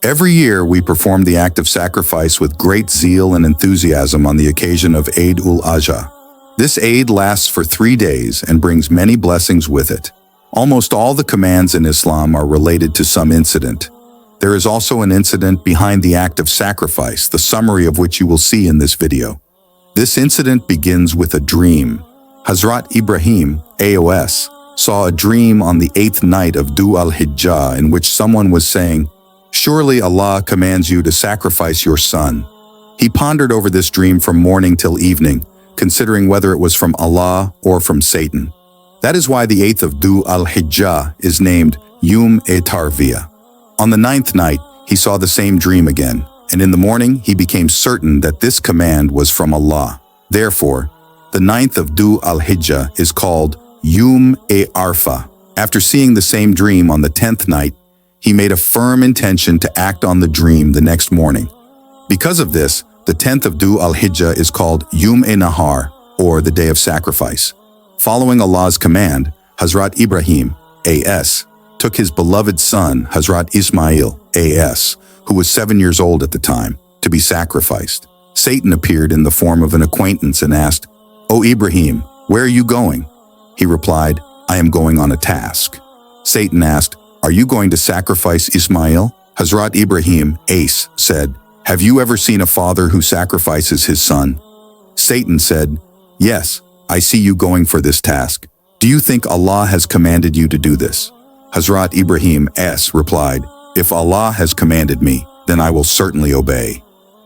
Every year, we perform the act of sacrifice with great zeal and enthusiasm on the occasion of Eid ul-Adha. This Eid lasts for 3 days and brings many blessings with it. Almost all the commands in Islam are related to some incident. There is also an incident behind the act of sacrifice, the summary of which you will see in this video. This incident begins with a dream. Hazrat Ibrahim, AOS, saw a dream on the 8th night of Dhu al-Hijjah in which someone was saying, "Surely Allah commands you to sacrifice your son." He pondered over this dream from morning till evening, considering whether it was from Allah or from Satan. That is why the 8th of Dhu al-Hijjah is named Yawm-e-Tarwiyah. On the 9th night, he saw the same dream again, and in the morning he became certain that this command was from Allah. Therefore, the 9th of Dhu al-Hijjah is called Yawm-e-Arafah. After seeing the same dream on the 10th night, he made a firm intention to act on the dream the next morning. Because of this, the 10th of Dhu al-Hijjah is called Yawm-e-Nahar, or the Day of Sacrifice. Following Allah's command, Hazrat Ibrahim, AS, took his beloved son, Hazrat Ismail, AS, who was 7 years old at the time, to be sacrificed. Satan appeared in the form of an acquaintance and asked, "O Ibrahim, where are you going?" He replied, "I am going on a task." Satan asked, "Are you going to sacrifice Ismail?" Hazrat Ibrahim, AS, said, "Have you ever seen a father who sacrifices his son?" Satan said, "Yes, I see you going for this task. Do you think Allah has commanded you to do this?" Hazrat Ibrahim, S, replied, "If Allah has commanded me, then I will certainly obey."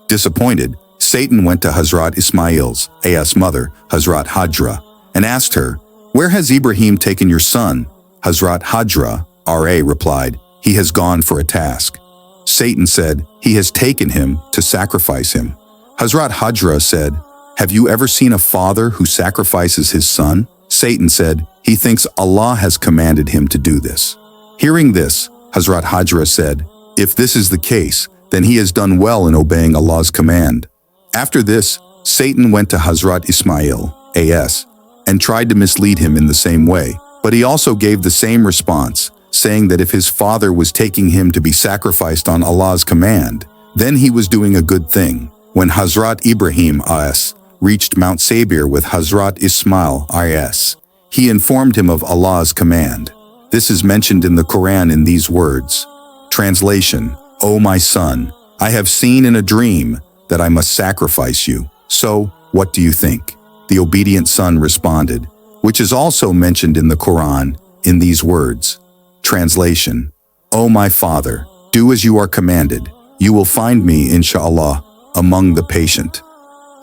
Disappointed, Satan went to Hazrat Ismail's, AS mother, Hazrat Hajra, and asked her, "Where has Ibrahim taken your son?" Hazrat Hajra, RA, replied, "He has gone for a task." Satan said, "He has taken him to sacrifice him." Hazrat Hajra said, "Have you ever seen a father who sacrifices his son?" Satan said, "He thinks Allah has commanded him to do this." Hearing this, Hazrat Hajra said, "If this is the case, then he has done well in obeying Allah's command." After this, Satan went to Hazrat Ismail, AS, and tried to mislead him in the same way, but he also gave the same response, saying that if his father was taking him to be sacrificed on Allah's command, then he was doing a good thing. When Hazrat Ibrahim, AS, reached Mount Sabir with Hazrat Ismail, IS, he informed him of Allah's command. This is mentioned in the Quran in these words. Translation: "O my son, I have seen in a dream that I must sacrifice you. So, what do you think?" The obedient son responded, which is also mentioned in the Quran in these words. Translation: "O my father, do as you are commanded. You will find me, inshallah, among the patient."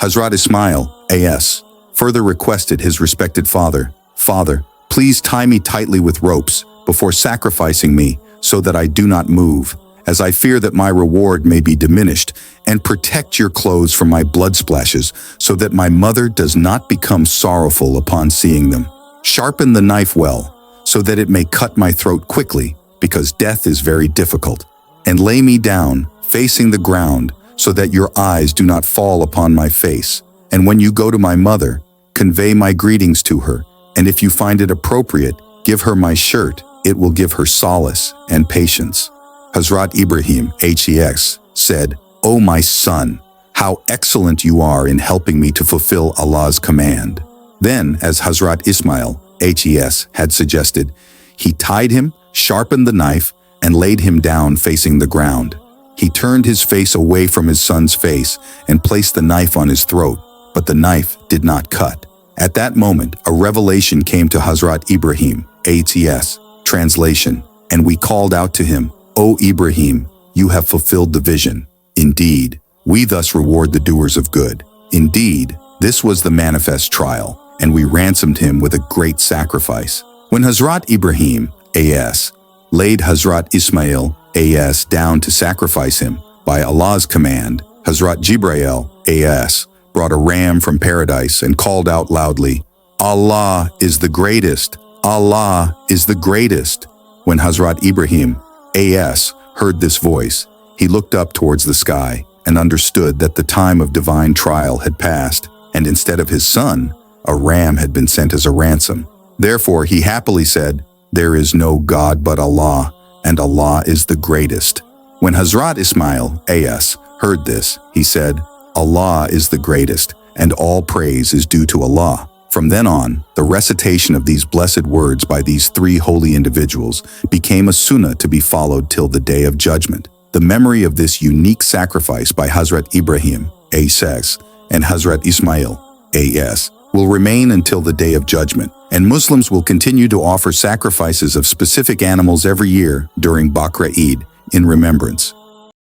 Hazrat Ismail, AS, further requested his respected father, "Father, please tie me tightly with ropes before sacrificing me so that I do not move, as I fear that my reward may be diminished, and protect your clothes from my blood splashes so that my mother does not become sorrowful upon seeing them. Sharpen the knife well, so that it may cut my throat quickly, because death is very difficult, and lay me down, facing the ground, so that your eyes do not fall upon my face. And when you go to my mother, convey my greetings to her, and if you find it appropriate, give her my shirt. It will give her solace and patience." Hazrat Ibrahim, HEX, said, "O my son, how excellent you are in helping me to fulfill Allah's command." Then, as Hazrat Ismail, HES, had suggested, he tied him, sharpened the knife, and laid him down facing the ground. He turned his face away from his son's face and placed the knife on his throat, but the knife did not cut. At that moment, a revelation came to Hazrat Ibrahim, ATS, translation, and we called out to him, "O Ibrahim, you have fulfilled the vision. Indeed, we thus reward the doers of good. Indeed, this was the manifest trial, and we ransomed him with a great sacrifice." When Hazrat Ibrahim, AS, laid Hazrat Ismail, AS, down to sacrifice him, by Allah's command, Hazrat Jibrail, AS, brought a ram from paradise and called out loudly, "Allah is the greatest! Allah is the greatest!" When Hazrat Ibrahim, AS, heard this voice, he looked up towards the sky and understood that the time of divine trial had passed, and instead of his son, a ram had been sent as a ransom. Therefore, he happily said, "There is no God but Allah, and Allah is the greatest." When Hazrat Ismail A.S. heard this, he said, "Allah is the greatest, and all praise is due to Allah." From then on, the recitation of these blessed words by these three holy individuals became a sunnah to be followed till the Day of Judgment. The memory of this unique sacrifice by Hazrat Ibrahim A.S. and Hazrat Ismail A.S. will remain until the Day of Judgment, and Muslims will continue to offer sacrifices of specific animals every year during Bakr Eid in remembrance.